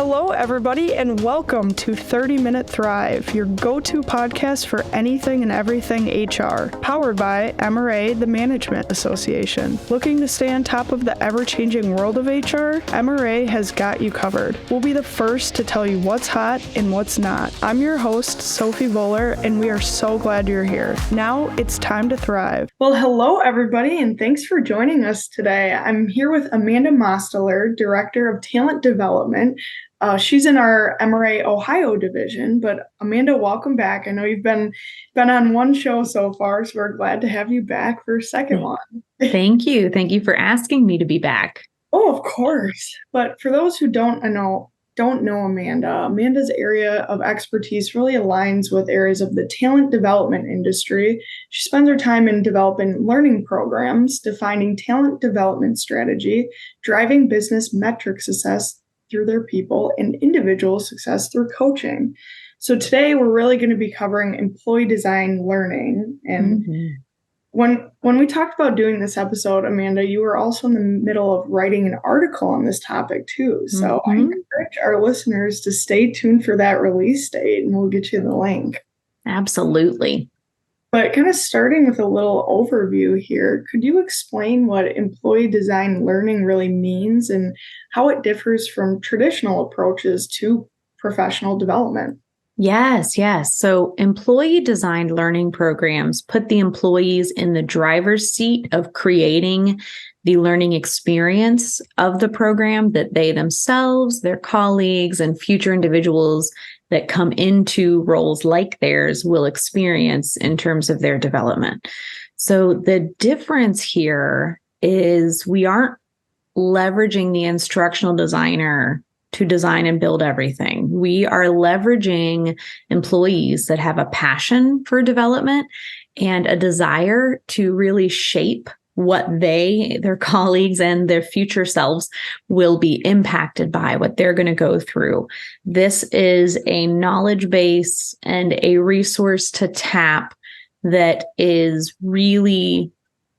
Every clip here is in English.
Hello, everybody, and welcome to 30 Minute Thrive, your go-to podcast for anything and everything HR, powered by MRA, the Management Association. Looking to stay on top of the ever-changing world of HR? MRA has got you covered. We'll be the first to tell you what's hot and what's not. I'm your host, Sophie Bowler, and we are so glad you're here. Now it's time to thrive. Well, hello, everybody, and thanks for joining us today. I'm here with Amanda Mosteler, Director of Talent Development. She's in our MRA Ohio division, but Amanda, welcome back. I know you've been on one show so far, so we're glad to have you back for a second one. Thank you. Thank you for asking me to be back. Oh, of course. But for those who don't know Amanda, Amanda's area of expertise really aligns with areas of the talent development industry. She spends her time in developing learning programs, defining talent development strategy, driving business metric success through their people, and individual success through coaching. So today we're really going to be covering employee design learning. And when we talked about doing this episode, Amanda, you were also in the middle of writing an article on this topic too. So I encourage our listeners to stay tuned for that release date, and we'll get you the link. Absolutely. But kind of starting with a little overview here, could you explain what employee design learning really means and how it differs from traditional approaches to professional development? Yes. So employee designed learning programs put the employees in the driver's seat of creating the learning experience of the program that they themselves, their colleagues, and future individuals that come into roles like theirs will experience in terms of their development. So the difference here is we aren't leveraging the instructional designer to design and build everything. We are leveraging employees that have a passion for development and a desire to really shape what their colleagues, and their future selves will be impacted by, what they're going to go through. This is a knowledge base and a resource to tap that is really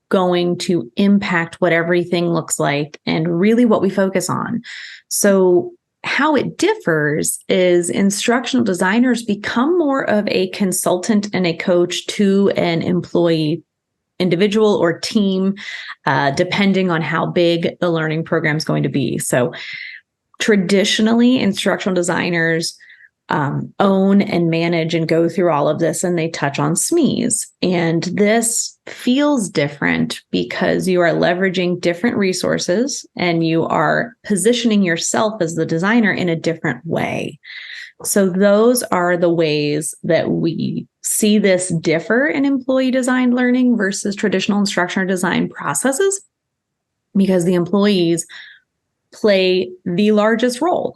going to impact what everything looks like and really what we focus on. So how it differs is instructional designers become more of a consultant and a coach to an employee, individual or team, depending on how big the learning program is going to be. So traditionally, instructional designers own and manage and go through all of this, and they touch on SMEs. And this feels different because you are leveraging different resources and you are positioning yourself as the designer in a different way. So those are the ways that we see this differ in employee design learning versus traditional instructional design processes, because the employees play the largest role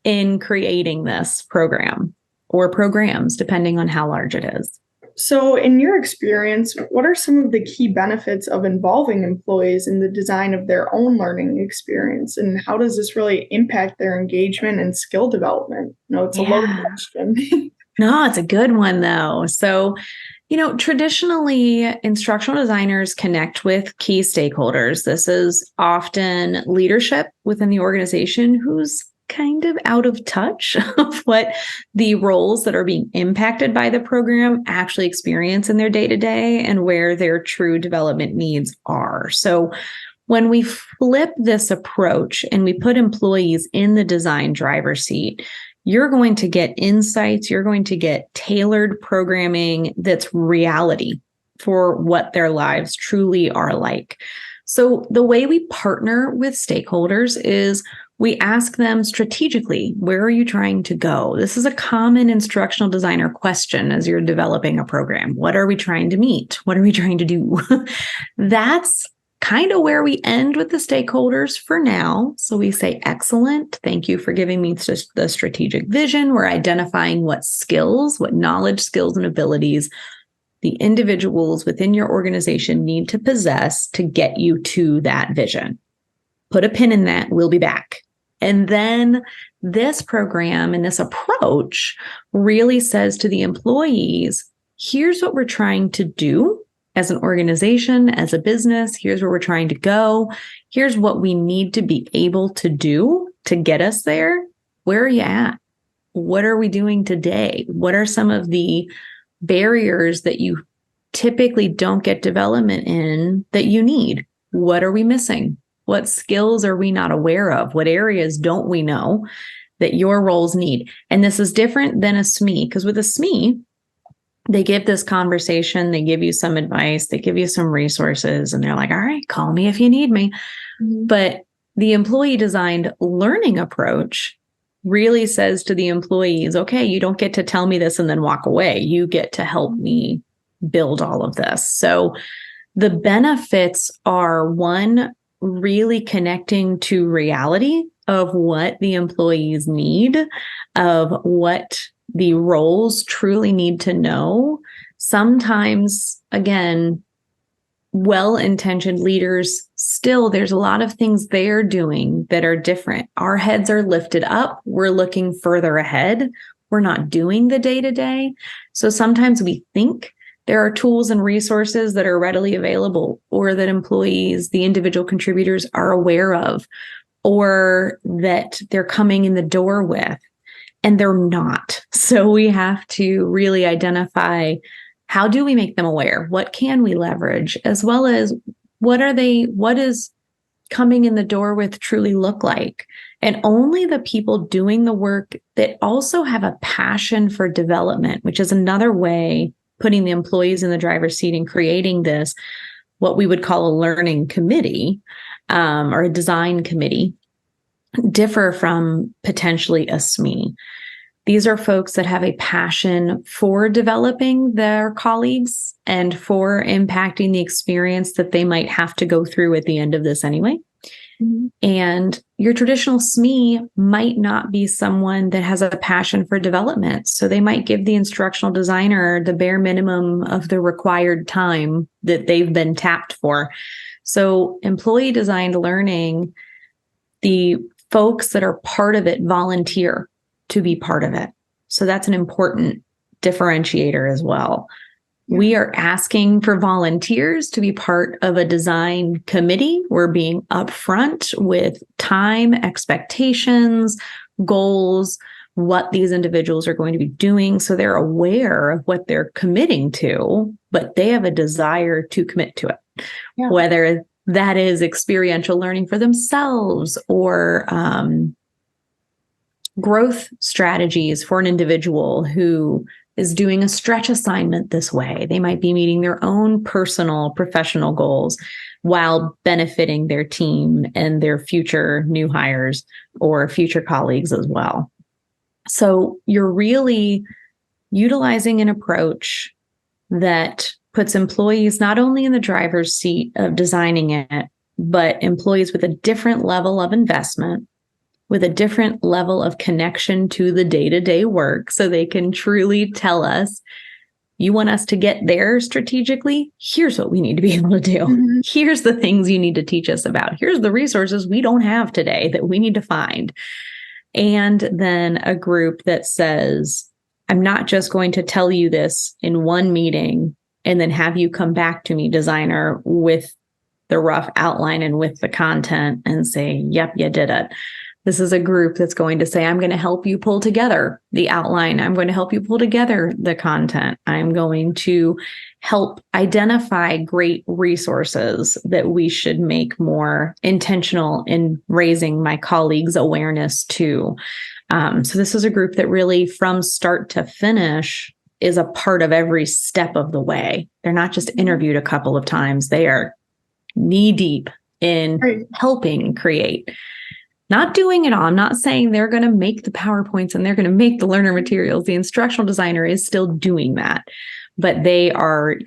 in creating this program or programs, depending on how large it is. So in your experience, what are some of the key benefits of involving employees in the design of their own learning experience? And how does this really impact their engagement and skill development? No, it's a loaded question. No, it's a good one though. So, traditionally, instructional designers connect with key stakeholders. This is often leadership within the organization who's kind of out of touch of what the roles that are being impacted by the program actually experience in their day-to-day and where their true development needs are. So when we flip this approach and we put employees in the design driver's seat, you're going to get insights, you're going to get tailored programming that's reality for what their lives truly are like. So the way we partner with stakeholders is we ask them strategically, where are you trying to go? This is a common instructional designer question as you're developing a program. What are we trying to meet? What are we trying to do? That's kind of where we end with the stakeholders for now. So we say, excellent. Thank you for giving me the strategic vision. We're identifying what skills, what knowledge, skills, and abilities the individuals within your organization need to possess to get you to that vision. Put a pin in that. We'll be back. And then this program and this approach really says to the employees, here's what we're trying to do as an organization, as a business. Here's where we're trying to go. Here's what we need to be able to do to get us there. Where are you at? What are we doing today? What are some of the barriers that you typically don't get development in that you need? What are we missing? What skills are we not aware of? What areas don't we know that your roles need? And this is different than a SME, because with a SME, they give this conversation, they give you some advice, they give you some resources, and they're like, all right, call me if you need me. Mm-hmm. But the employee designed learning approach really says to the employees, okay, you don't get to tell me this and then walk away. You get to help me build all of this. So the benefits are, one, really connecting to reality of what the employees need, of what the roles truly need to know. Sometimes, again, well-intentioned leaders, still, there's a lot of things they're doing that are different. Our heads are lifted up. We're looking further ahead. We're not doing the day-to-day. So sometimes we think there are tools and resources that are readily available, or that employees, the individual contributors, are aware of, or that they're coming in the door with, and they're not. So we have to really identify, how do we make them aware? What can we leverage? As well as what is coming in the door with truly look like? And only the people doing the work that also have a passion for development, which is another way, putting the employees in the driver's seat and creating this, what we would call a learning committee, or a design committee, differ from potentially a SME. These are folks that have a passion for developing their colleagues and for impacting the experience that they might have to go through at the end of this anyway. Mm-hmm. And your traditional SME might not be someone that has a passion for development. So they might give the instructional designer the bare minimum of the required time that they've been tapped for. So employee designed learning, the folks that are part of it volunteer to be part of it. So that's an important differentiator as well. Yeah. We are asking for volunteers to be part of a design committee. We're being upfront with time, expectations, goals, what these individuals are going to be doing. So they're aware of what they're committing to, but they have a desire to commit to it. Yeah. Whether that is experiential learning for themselves, or growth strategies for an individual who is doing a stretch assignment this way. They might be meeting their own personal, professional goals while benefiting their team and their future new hires or future colleagues as well. So you're really utilizing an approach that puts employees not only in the driver's seat of designing it, but employees with a different level of investment, with a different level of connection to the day-to-day work, so they can truly tell us, you want us to get there strategically? Here's what we need to be able to do. Mm-hmm. Here's the things you need to teach us about. Here's the resources we don't have today that we need to find. And then a group that says, I'm not just going to tell you this in one meeting and then have you come back to me, designer, with the rough outline and with the content and say, yep, you did it. This is a group that's going to say, I'm going to help you pull together the outline. I'm going to help you pull together the content. I'm going to help identify great resources that we should make more intentional in raising my colleagues' awareness to. So this is a group that really, from start to finish, is a part of every step of the way. They're not just interviewed a couple of times. They are knee deep in helping create. Not doing it all. I'm not saying they're going to make the PowerPoints and they're going to make the learner materials. The instructional designer is still doing that, but they are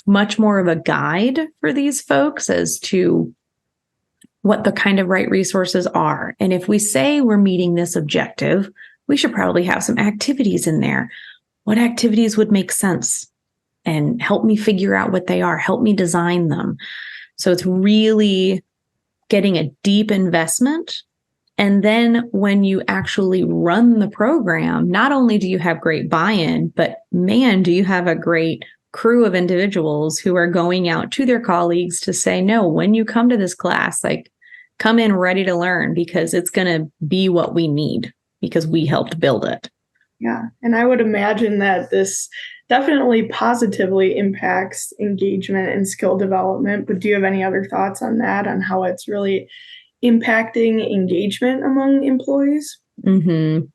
much more of a guide for these folks as to what the kind of right resources are. And if we say we're meeting this objective, we should probably have some activities in there. What activities would make sense? And help me figure out what they are. Help me design them. So it's really getting a deep investment. And then when you actually run the program, not only do you have great buy-in, but man, do you have a great crew of individuals who are going out to their colleagues to say, no, when you come to this class, like, come in ready to learn because it's going to be what we need because we helped build it. Yeah. And I would imagine that this definitely positively impacts engagement and skill development. But do you have any other thoughts on that, on how it's really impacting engagement among employees? Mm-hmm.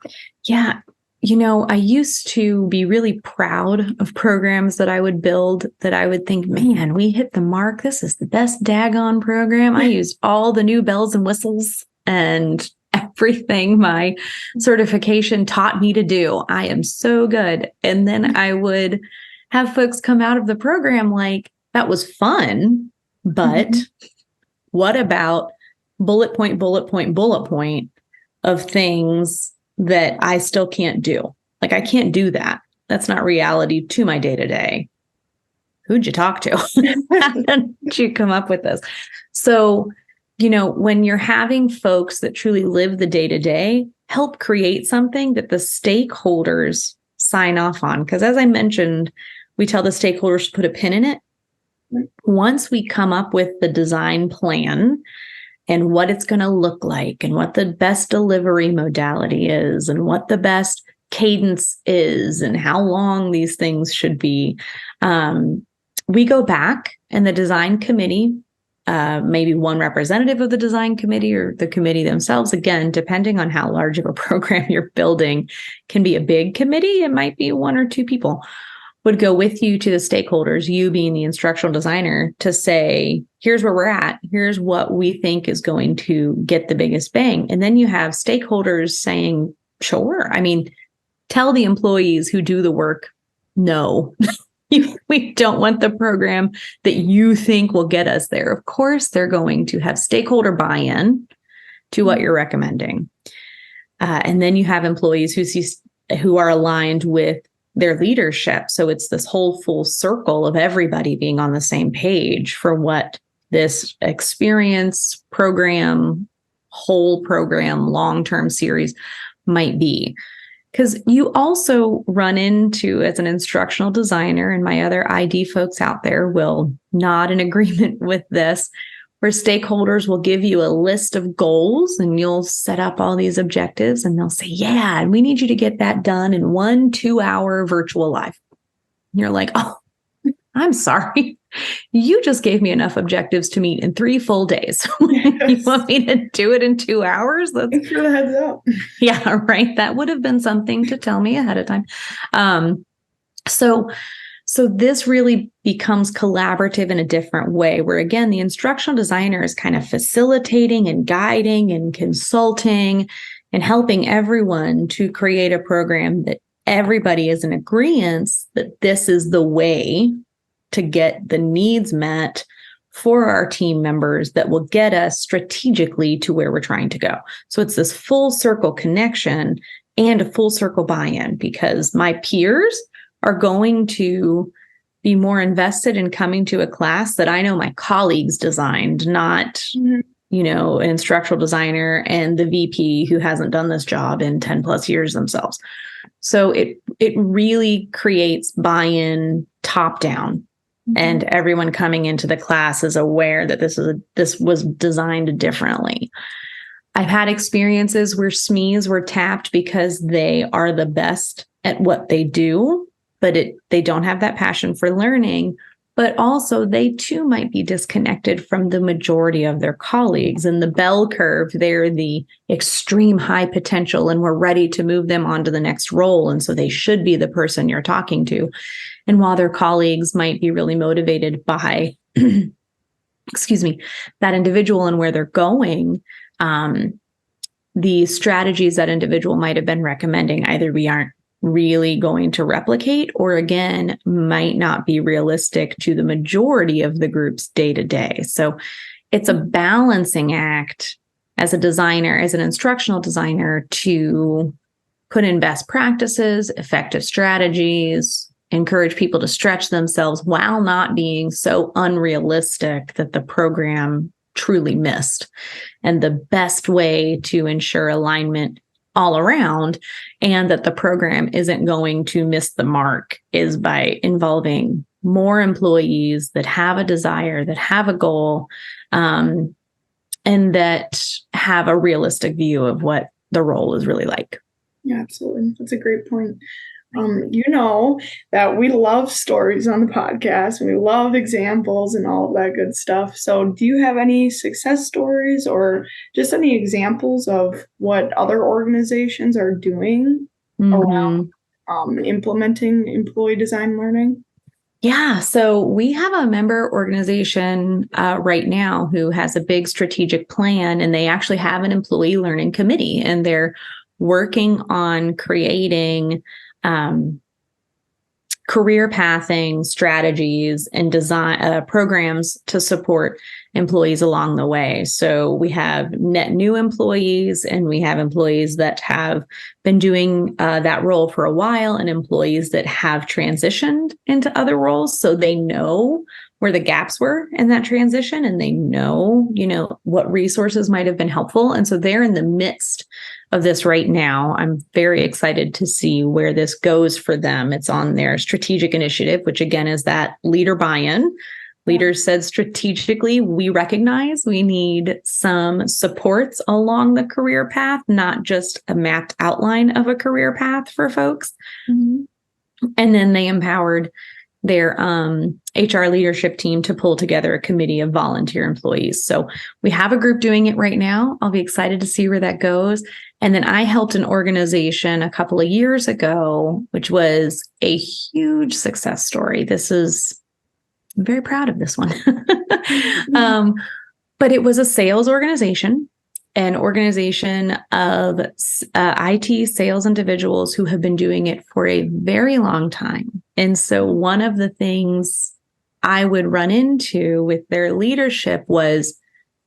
Yeah. I used to be really proud of programs that I would build that I would think, man, we hit the mark. This is the best daggone program. I used all the new bells and whistles and everything my certification taught me to do. I am so good. And then I would have folks come out of the program like, that was fun, but what about bullet point, bullet point, bullet point of things that I still can't do? Like, I can't do that. That's not reality to my day-to-day. Who'd you talk to? How did you come up with this? So, when you're having folks that truly live the day-to-day, help create something that the stakeholders sign off on. Because as I mentioned, we tell the stakeholders to put a pin in it. Once we come up with the design plan and what it's going to look like and what the best delivery modality is and what the best cadence is and how long these things should be, we go back and the design committee, maybe one representative of the design committee or the committee themselves, again, depending on how large of a program you're building, can be a big committee. It might be one or two people, would go with you to the stakeholders, you being the instructional designer, to say, here's where we're at. Here's what we think is going to get the biggest bang. And then you have stakeholders saying, sure. I mean, tell the employees who do the work, no, we don't want the program that you think will get us there. Of course, they're going to have stakeholder buy-in to what you're recommending. And then you have employees who are aligned with their leadership. So it's this whole full circle of everybody being on the same page for what this experience program, whole program, long-term series might be. Because you also run into, as an instructional designer, and my other ID folks out there will nod in agreement with this, where stakeholders will give you a list of goals and you'll set up all these objectives and they'll say, yeah, and we need you to get that done in 1 2-hour virtual live. And you're like, oh, I'm sorry. You just gave me enough objectives to meet in 3 full days. Yes. You want me to do it in 2 hours? Thanks for the heads up. Yeah, right. That would have been something to tell me ahead of time. So this really becomes collaborative in a different way, where, again, the instructional designer is kind of facilitating and guiding and consulting and helping everyone to create a program that everybody is in agreement that this is the way to get the needs met for our team members that will get us strategically to where we're trying to go. So it's this full circle connection and a full circle buy-in, because my peers are going to be more invested in coming to a class that I know my colleagues designed, not, an instructional designer and the VP who hasn't done this job in 10 plus years themselves. So it really creates buy-in top down. And everyone coming into the class is aware that this was designed differently. I've had experiences where SMEs were tapped because they are the best at what they do, but they don't have that passion for learning. But also they too might be disconnected from the majority of their colleagues. In the bell curve, they're the extreme high potential and we're ready to move them on to the next role. And so they should be the person you're talking to. And while their colleagues might be really motivated by, that individual and where they're going, the strategies that individual might have been recommending, either we aren't really going to replicate, or again, might not be realistic to the majority of the group's day to day. So it's a balancing act as a designer, as an instructional designer, to put in best practices, effective strategies, encourage people to stretch themselves while not being so unrealistic that the program truly missed. And the best way to ensure alignment all around and that the program isn't going to miss the mark is by involving more employees that have a desire, that have a goal, and that have a realistic view of what the role is really like. Yeah, absolutely. That's a great point. You know that we love stories on the podcast and we love examples and all of that good stuff. So do you have any success stories or just any examples of what other organizations are doing around implementing employee design learning? Yeah, so we have a member organization right now who has a big strategic plan, and they actually have an employee learning committee, and they're working on creating career pathing strategies and design programs to support employees along the way. So we have net new employees, and we have employees that have been doing that role for a while, and employees that have transitioned into other roles. So they know where the gaps were in that transition, and they know, what resources might have been helpful. And so they're in the midst of this right now. I'm very excited to see where this goes for them. It's on their strategic initiative, which again is that leader buy-in. Leaders said strategically, we recognize we need some supports along the career path, not just a mapped outline of a career path for folks. Mm-hmm. And then they empowered their HR leadership team to pull together a committee of volunteer employees. So we have a group doing it right now. I'll be excited to see where that goes. And then I helped an organization a couple of years ago, which was a huge success story. I'm very proud of this one. But it was a sales organization, an organization of IT sales individuals who have been doing it for a very long time. And so one of the things I would run into with their leadership was,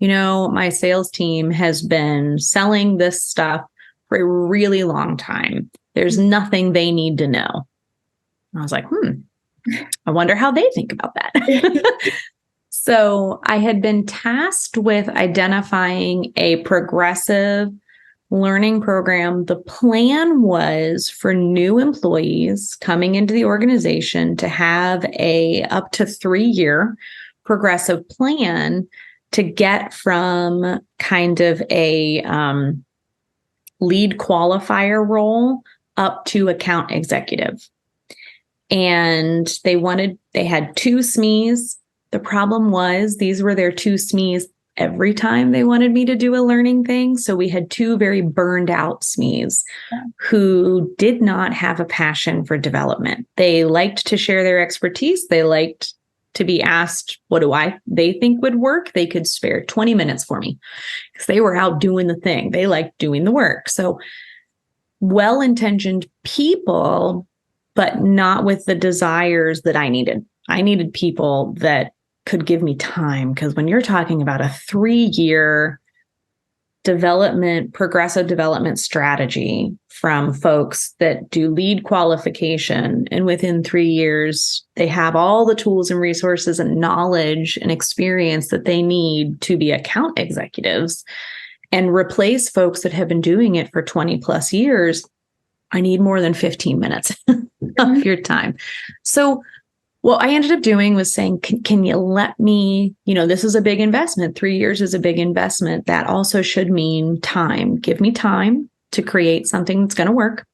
my sales team has been selling this stuff for a really long time. There's nothing they need to know. And I was like, I wonder how they think about that. So I had been tasked with identifying a progressive learning program. The plan was for new employees coming into the organization to have a up to 3-year progressive plan to get from kind of a lead qualifier role up to account executive. And they had 2 SMEs. The problem was these were their 2 SMEs every time they wanted me to do a learning thing. So we had 2 very burned out SMEs who did not have a passion for development. They liked to share their expertise. They liked to be asked, what they think would work. They could spare 20 minutes for me because they were out doing the thing. They liked doing the work. So well-intentioned people, but not with the desires that I needed. I needed people that could give me time, because when you're talking about a 3-year progressive development strategy from folks that do lead qualification, and within 3 years, they have all the tools and resources and knowledge and experience that they need to be account executives, and replace folks that have been doing it for 20 plus years, I need more than 15 minutes of your time. So what I ended up doing was saying, can you let me, this is a big investment. 3 years is a big investment. That also should mean time. Give me time to create something that's going to work.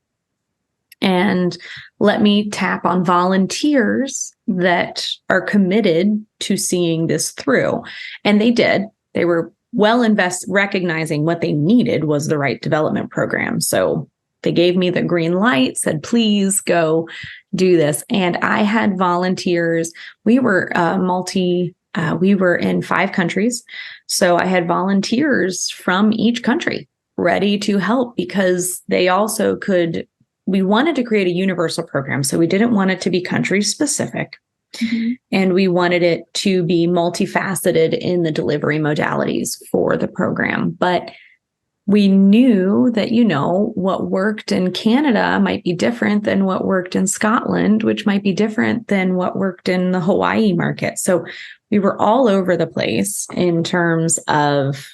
And let me tap on volunteers that are committed to seeing this through. And they did. They were recognizing what they needed was the right development program. So they gave me the green light, said, please go do this. And I had volunteers. We were we were in 5 countries. So I had volunteers from each country ready to help, because they also we wanted to create a universal program. So we didn't want it to be country specific. Mm-hmm. And we wanted it to be multifaceted in the delivery modalities for the program. But we knew that, what worked in Canada might be different than what worked in Scotland, which might be different than what worked in the Hawaii market. So we were all over the place in terms of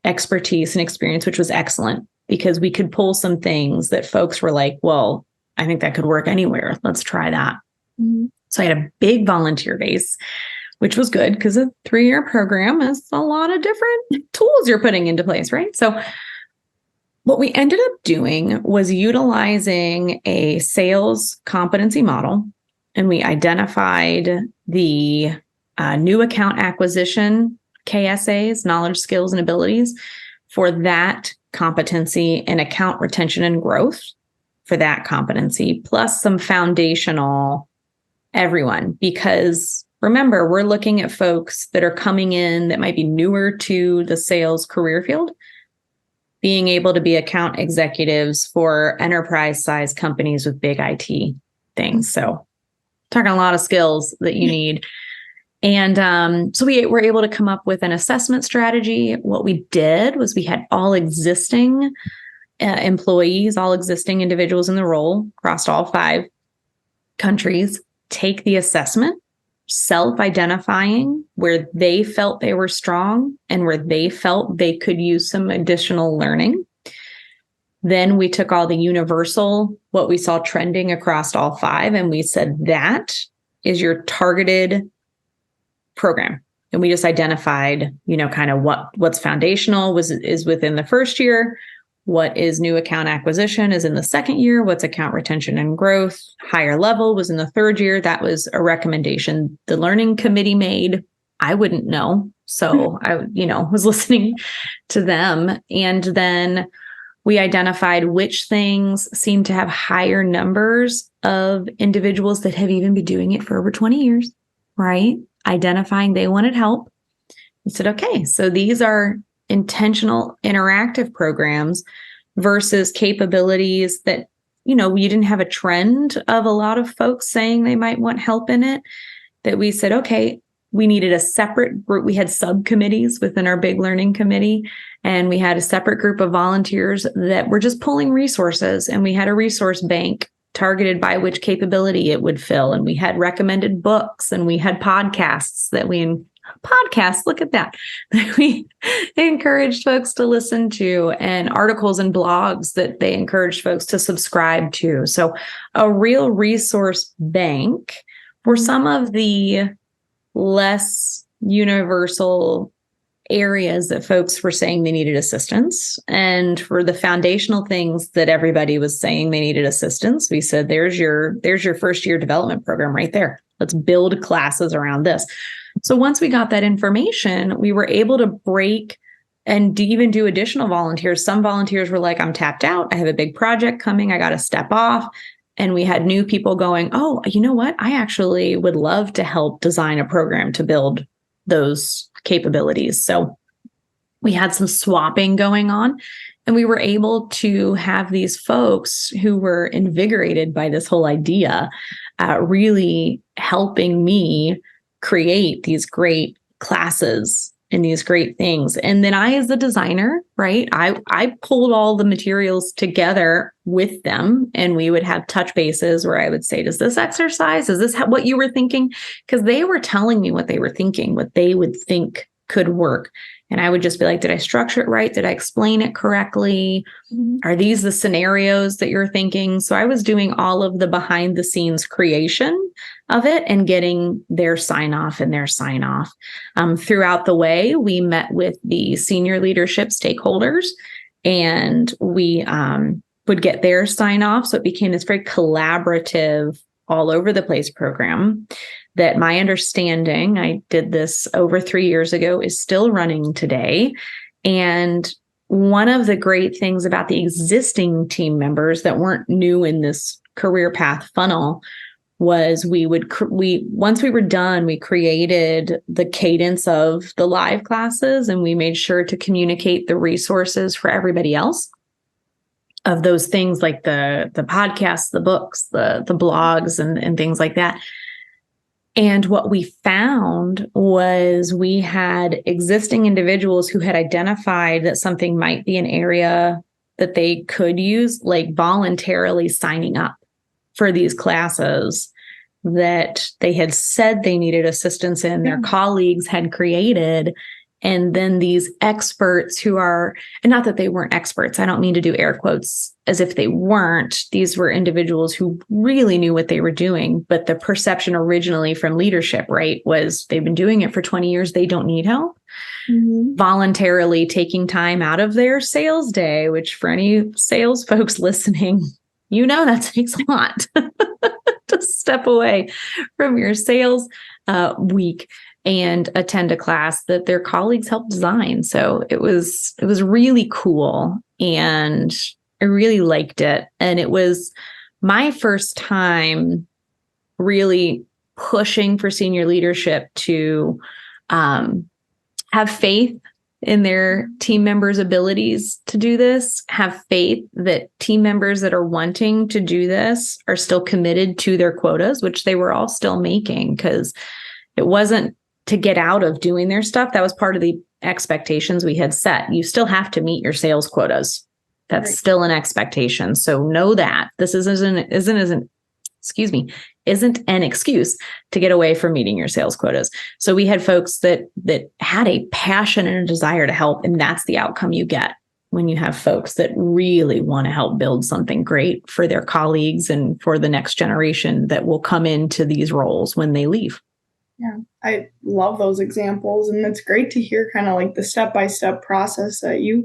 expertise and experience, which was excellent, because we could pull some things that folks were like, well, I think that could work anywhere. Let's try that. Mm-hmm. So I had a big volunteer base. which was good because a 3-year program is a lot of different tools you're putting into place, right? So what we ended up doing was utilizing a sales competency model, and we identified the new account acquisition KSAs, knowledge, skills, and abilities for that competency, and account retention and growth for that competency, plus some foundational everyone. Because remember, we're looking at folks that are coming in that might be newer to the sales career field, being able to be account executives for enterprise-sized companies with big IT things. So talking a lot of skills that you need. And so we were able to come up with an assessment strategy. What we did was we had all existing employees, all existing individuals in the role across all 5 countries, take the assessment, self-identifying where they felt they were strong and where they felt they could use some additional learning. Then we took all the universal, what we saw trending across all 5, and we said, that is your targeted program. And we just identified, kind of what's foundational is within the first year, what is new account acquisition is in the second year, what's account retention and growth, higher level was in the third year. That was a recommendation the learning committee made. I wouldn't know. So I, was listening to them. And then we identified which things seem to have higher numbers of individuals that have even been doing it for over 20 years, right? Identifying they wanted help. We said, okay, so these are intentional interactive programs versus capabilities that, you didn't have a trend of a lot of folks saying they might want help in it, that we said, okay, we needed a separate group. We had subcommittees within our big learning committee, and we had a separate group of volunteers that were just pulling resources, and we had a resource bank targeted by which capability it would fill. And we had recommended books, and we had podcasts that look at that we encouraged folks to listen to, and articles and blogs that they encouraged folks to subscribe to. So a real resource bank for some of the less universal areas that folks were saying they needed assistance. And for the foundational things that everybody was saying they needed assistance, we said, there's your first year development program right there. Let's build classes around this. So once we got that information, we were able to break and even do additional volunteers. Some volunteers were like, I'm tapped out. I have a big project coming. I got to step off. And we had new people going, oh, you know what? I actually would love to help design a program to build those capabilities. So we had some swapping going on, and we were able to have these folks who were invigorated by this whole idea, really helping me create these great classes and these great things. And then I, as the designer, right, I pulled all the materials together with them, and we would have touch bases where I would say, is this what you were thinking? Because they were telling me what they were thinking, what they would think could work. And I would just be like, did I structure it right? Did I explain it correctly? Mm-hmm. Are these the scenarios that you're thinking? So I was doing all of the behind the scenes creation of it and getting their sign off. Throughout the way, we met with the senior leadership stakeholders, and we would get their sign off. So it became this very collaborative, all over the place program that, my understanding, I did this over 3 years ago, is still running today. And one of the great things about the existing team members that weren't new in this career path funnel was once we were done, we created the cadence of the live classes, and we made sure to communicate the resources for everybody else of those things, like the podcasts, the books, the blogs, and things like that. And what we found was we had existing individuals who had identified that something might be an area that they could use, like voluntarily signing up for these classes that they had said they needed assistance in, their colleagues had created, And then these experts who are, and not that they weren't experts, I don't mean to do air quotes as if they weren't. These were individuals who really knew what they were doing. But the perception originally from leadership, right, was they've been doing it for 20 years. They don't need help. Voluntarily taking time out of their sales day, which for any sales folks listening, that takes a lot to step away from your sales week and attend a class that their colleagues helped design. So it was really cool, and I really liked it. And it was my first time really pushing for senior leadership to have faith in their team members' abilities to do this, have faith that team members that are wanting to do this are still committed to their quotas, which they were all still making, because it wasn't to get out of doing their stuff. That was part of the expectations we had set. You still have to meet your sales quotas. That's still an expectation. So know that this isn't an excuse to get away from meeting your sales quotas. So we had folks that had a passion and a desire to help, and that's the outcome you get when you have folks that really want to help build something great for their colleagues and for the next generation that will come into these roles when they leave. Yeah, I love those examples. And it's great to hear kind of like the step-by-step process that you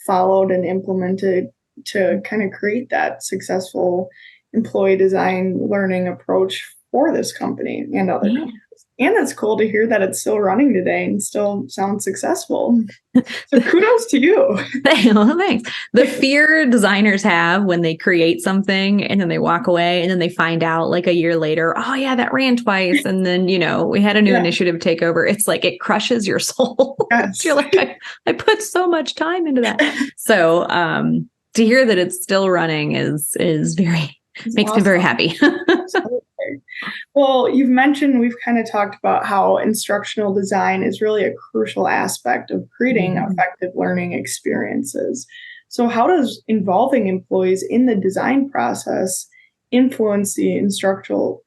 followed and implemented to kind of create that successful employee design learning approach for this company and other companies. And it's cool to hear that it's still running today and still sounds successful. So kudos to you. Well, thanks. The fear designers have when they create something and then they walk away and then they find out like a year later, oh yeah, that ran twice. And then, we had a new initiative take over. It's like, it crushes your soul. Yes. You're like, I put so much time into that. So to hear that it's still running is makes me very happy. Well, you've mentioned, we've kind of talked about how instructional design is really a crucial aspect of creating effective learning experiences. So how does involving employees in the design process influence the instructional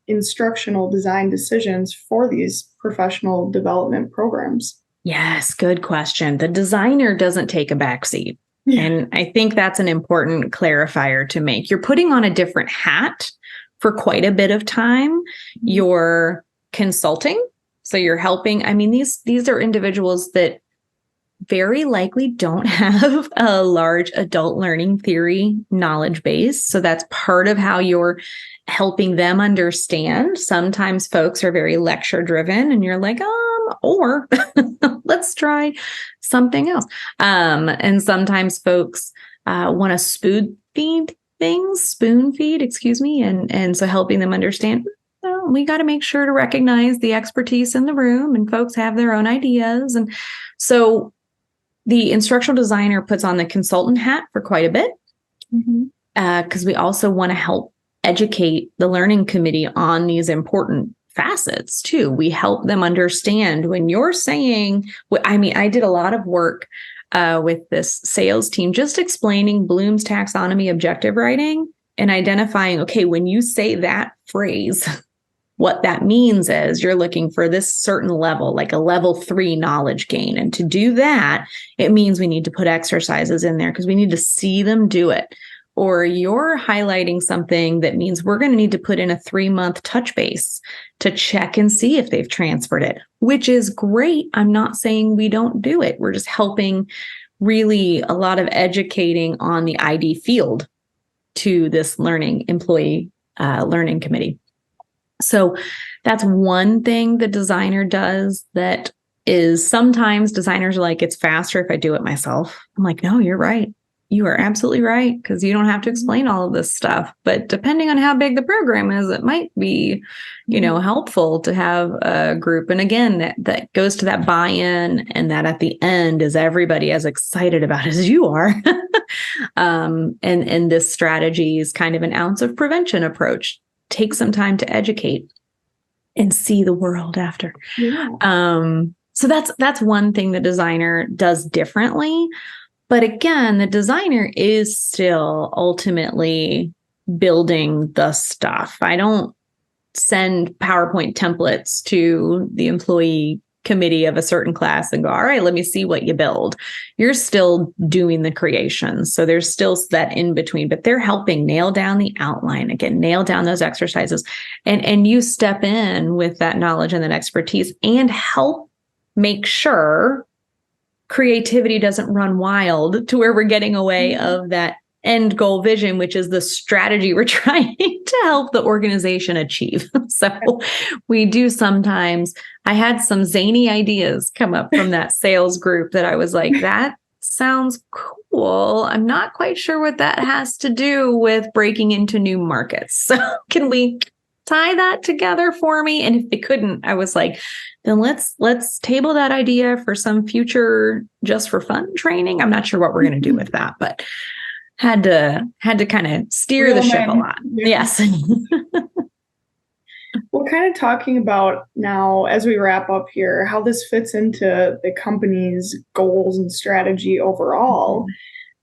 design decisions for these professional development programs? Yes, good question. The designer doesn't take a backseat. Yeah. And I think that's an important clarifier to make. You're putting on a different hat for quite a bit of time. You're consulting. So you're helping. I mean, these are individuals that very likely don't have a large adult learning theory knowledge base. So that's part of how you're helping them understand. Sometimes folks are very lecture driven and you're like, or let's try something else. And sometimes folks want to spoon feed, and so helping them understand, we got to make sure to recognize the expertise in the room, and folks have their own ideas. And so the instructional designer puts on the consultant hat for quite a bit, because we also want to help educate the learning committee on these important facets too. We help them understand when you're saying, I did a lot of work with this sales team, just explaining Bloom's taxonomy objective writing and identifying, okay, when you say that phrase, what that means is you're looking for this certain level, like a level 3 knowledge gain. And to do that, it means we need to put exercises in there because we need to see them do it. Or you're highlighting something that means we're going to need to put in a 3-month touch base to check and see if they've transferred it, which is great. I'm not saying we don't do it. We're just helping really a lot of educating on the ID field to this employee learning committee. So that's one thing the designer does that is sometimes designers are like, it's faster if I do it myself. I'm like, no, you're right. You are absolutely right, because you don't have to explain all of this stuff. But depending on how big the program is, it might be, helpful to have a group. And again, that goes to that buy-in, and that at the end is everybody as excited about it as you are. And this strategy is kind of an ounce of prevention approach. Take some time to educate and see the world after. Yeah. So that's one thing the designer does differently. But again, the designer is still ultimately building the stuff. I don't send PowerPoint templates to the employee committee of a certain class and go, all right, let me see what you build. You're still doing the creation. So there's still that in between, but they're helping nail down the outline, again, nail down those exercises. And you step in with that knowledge and that expertise and help make sure creativity doesn't run wild to where we're getting away of that end goal vision, which is the strategy we're trying to help the organization achieve. So we do sometimes, I had some zany ideas come up from that sales group that I was like, that sounds cool. I'm not quite sure what that has to do with breaking into new markets. So can we tie that together for me? And if they couldn't, I was like, then let's table that idea for some future just for fun training. I'm not sure what we're going to do with that, but had to kind of steer the ship a lot. Yes. We're kind of talking about now, as we wrap up here, how this fits into the company's goals and strategy overall.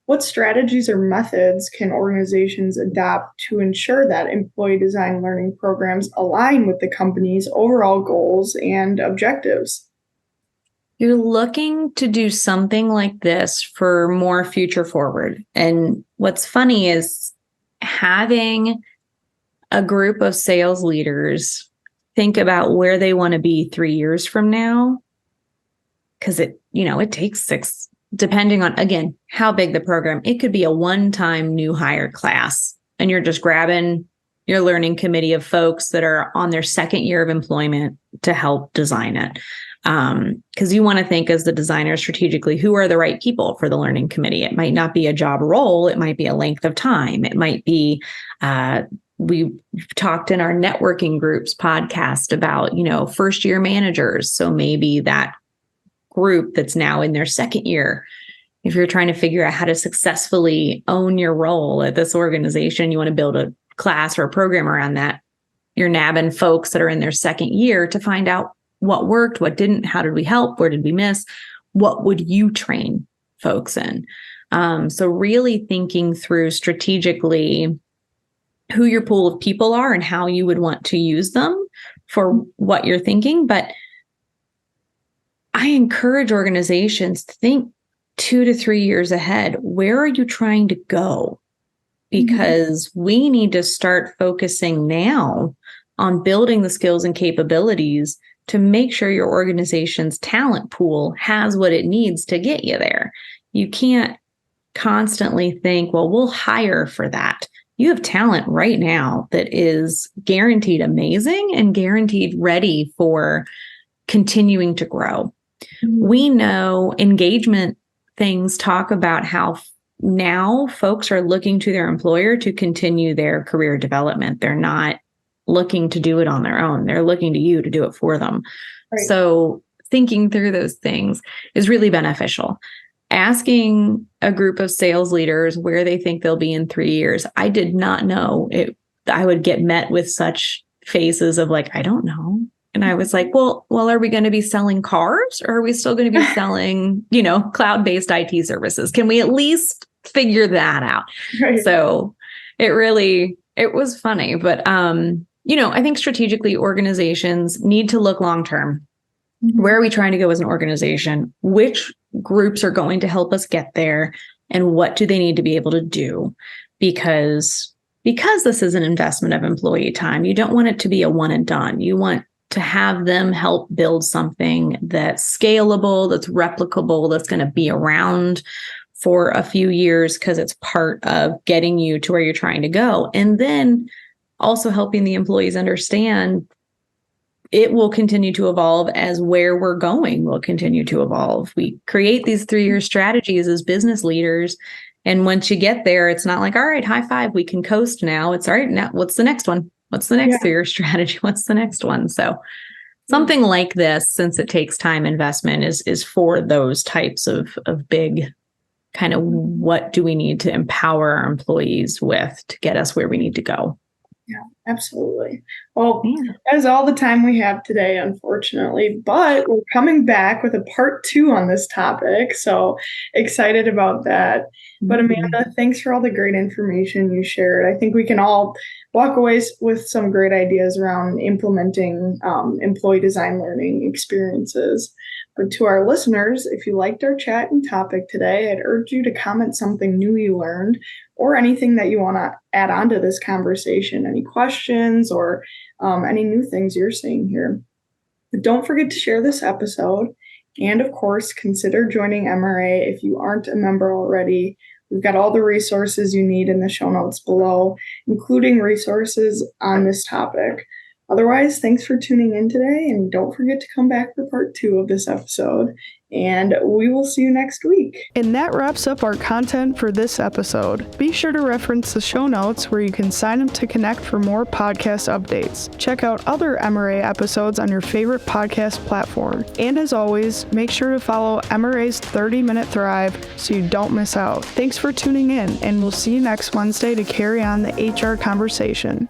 What strategies or methods can organizations adopt to ensure that employee design learning programs align with the company's overall goals and objectives? You're looking to do something like this for more future forward. And what's funny is having a group of sales leaders think about where they want to be 3 years from now, because it takes 6, depending on, again, how big the program. It could be a one-time new hire class, and you're just grabbing your learning committee of folks that are on their second year of employment to help design it. Because you want to think as the designer strategically, who are the right people for the learning committee? It might not be a job role. It might be a length of time. It might be, we talked in our networking groups podcast about, first year managers. So maybe that group that's now in their second year, if you're trying to figure out how to successfully own your role at this organization, you want to build a class or a program around that. You're nabbing folks that are in their second year to find out what worked, what didn't, how did we help, where did we miss, what would you train folks in? So really thinking through strategically who your pool of people are and how you would want to use them for what you're thinking. But I encourage organizations to think 2 to 3 years ahead. Where are you trying to go? Because we need to start focusing now on building the skills and capabilities to make sure your organization's talent pool has what it needs to get you there. You can't constantly think, well, we'll hire for that. You have talent right now that is guaranteed amazing and guaranteed ready for continuing to grow. We know engagement things talk about how now folks are looking to their employer to continue their career development. They're not looking to do it on their own. They're looking to you to do it for them. Right. So thinking through those things is really beneficial. Asking a group of sales leaders where they think they'll be in 3 years. I did not know it. I would get met with such faces of like, I don't know. And I was like, well, are we going to be selling cars, or are we still going to be selling, cloud-based IT services? Can we at least figure that out? Right. So it was funny, but I think strategically organizations need to look long-term. Where are we trying to go as an organization? Which groups are going to help us get there? And what do they need to be able to do? Because this is an investment of employee time, you don't want it to be a one and done. You want to have them help build something that's scalable, that's replicable, that's going to be around for a few years because it's part of getting you to where you're trying to go. And then also helping the employees understand it will continue to evolve as where we're going will continue to evolve. We create these 3-year strategies as business leaders. And once you get there, it's not like, all right, high five, we can coast now. It's all right. Now what's the next one? What's the next 3-year strategy? What's the next one? So something like this, since it takes time investment, is for those types of big kind of what do we need to empower our employees with to get us where we need to go. Yeah, absolutely. Well, Yeah. that is all the time we have today, unfortunately, but we're coming back with a part 2 on this topic. So excited about that. But Mhm. Amanda, thanks for all the great information you shared. I think we can all walk away with some great ideas around implementing employee design learning experiences. But to our listeners, if you liked our chat and topic today, I'd urge you to comment something new you learned or anything that you want to add on to this conversation, any questions or any new things you're seeing here. But don't forget to share this episode. And of course, consider joining MRA if you aren't a member already. We've got all the resources you need in the show notes below, including resources on this topic. Otherwise, thanks for tuning in today, and don't forget to come back for part 2 of this episode. And we will see you next week. And that wraps up our content for this episode. Be sure to reference the show notes where you can sign up to connect for more podcast updates. Check out other MRA episodes on your favorite podcast platform. And as always, make sure to follow MRA's 30-Minute Thrive so you don't miss out. Thanks for tuning in, and we'll see you next Wednesday to carry on the HR conversation.